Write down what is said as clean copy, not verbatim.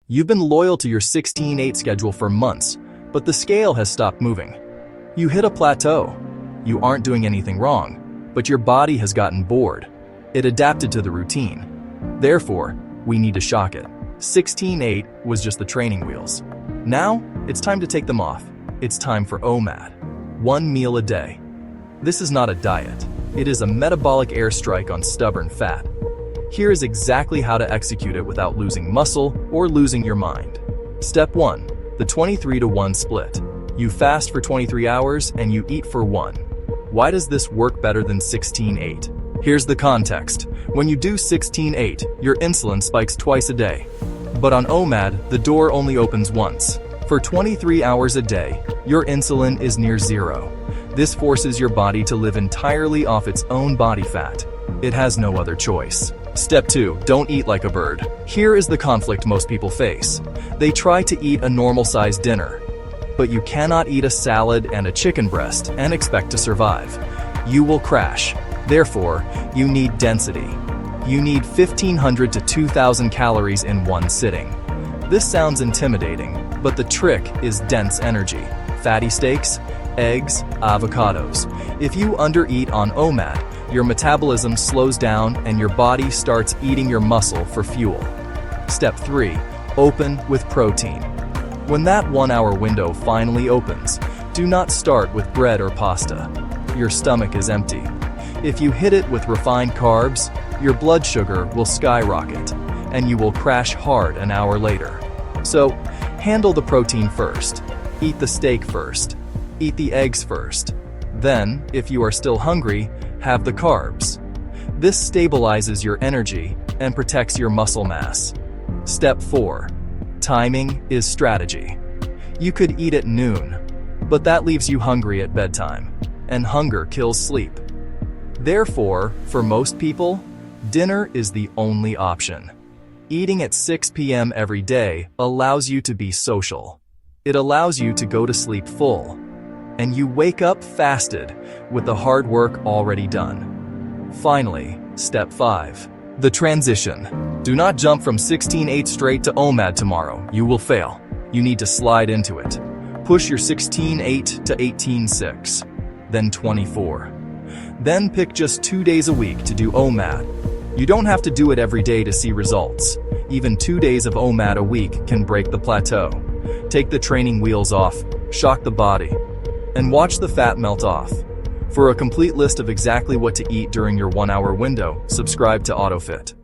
You've been loyal to your 16-8 schedule for months, but the scale has stopped moving. You hit a plateau. You aren't doing anything wrong, but your body has gotten bored. It adapted to the routine. Therefore, we need to shock it. 16-8 was just the training wheels. Now, it's time to take them off. It's time for OMAD. 1 meal a day. This is not a diet. It is a metabolic airstrike on stubborn fat. Here is exactly how to execute it without losing muscle or losing your mind. Step 1. The 23-to-1 split. You fast for 23 hours and you eat for 1. Why does this work better than 16-8? Here's the context. When you do 16-8, your insulin spikes twice a day. But on OMAD, the door only opens once. For 23 hours a day, your insulin is near zero. This forces your body to live entirely off its own body fat. It has no other choice. Step 2. Don't eat like a bird. Here is the conflict most people face. They try to eat a normal-sized dinner. But you cannot eat a salad and a chicken breast and expect to survive. You will crash. Therefore, you need density. You need 1,500 to 2,000 calories in one sitting. This sounds intimidating, but the trick is dense energy. Fatty steaks, eggs, avocados. If you undereat on OMAD, your metabolism slows down and your body starts eating your muscle for fuel. Step 3. Open with protein. When that 1-hour window finally opens, do not start with bread or pasta. Your stomach is empty. If you hit it with refined carbs, your blood sugar will skyrocket, and you will crash hard an hour later. So, handle the protein first. Eat the steak first. Eat the eggs first. Then, if you are still hungry, have the carbs. This stabilizes your energy and protects your muscle mass. Step 4. Timing is strategy. You could eat at noon, but that leaves you hungry at bedtime, and hunger kills sleep. Therefore, for most people, dinner is the only option. Eating at 6 p.m. every day allows you to be social. It allows you to go to sleep full, and you wake up fasted with the hard work already done. Finally, step 5. The transition. Do not jump from 16-8 straight to OMAD tomorrow. You will fail. You need to slide into it. Push your 16-8 to 18-6, then 24. Then pick just 2 days a week to do OMAD. You don't have to do it every day to see results. Even 2 days of OMAD a week can break the plateau. Take the training wheels off, shock the body, and watch the fat melt off. For a complete list of exactly what to eat during your 1-hour window, subscribe to AutoFit.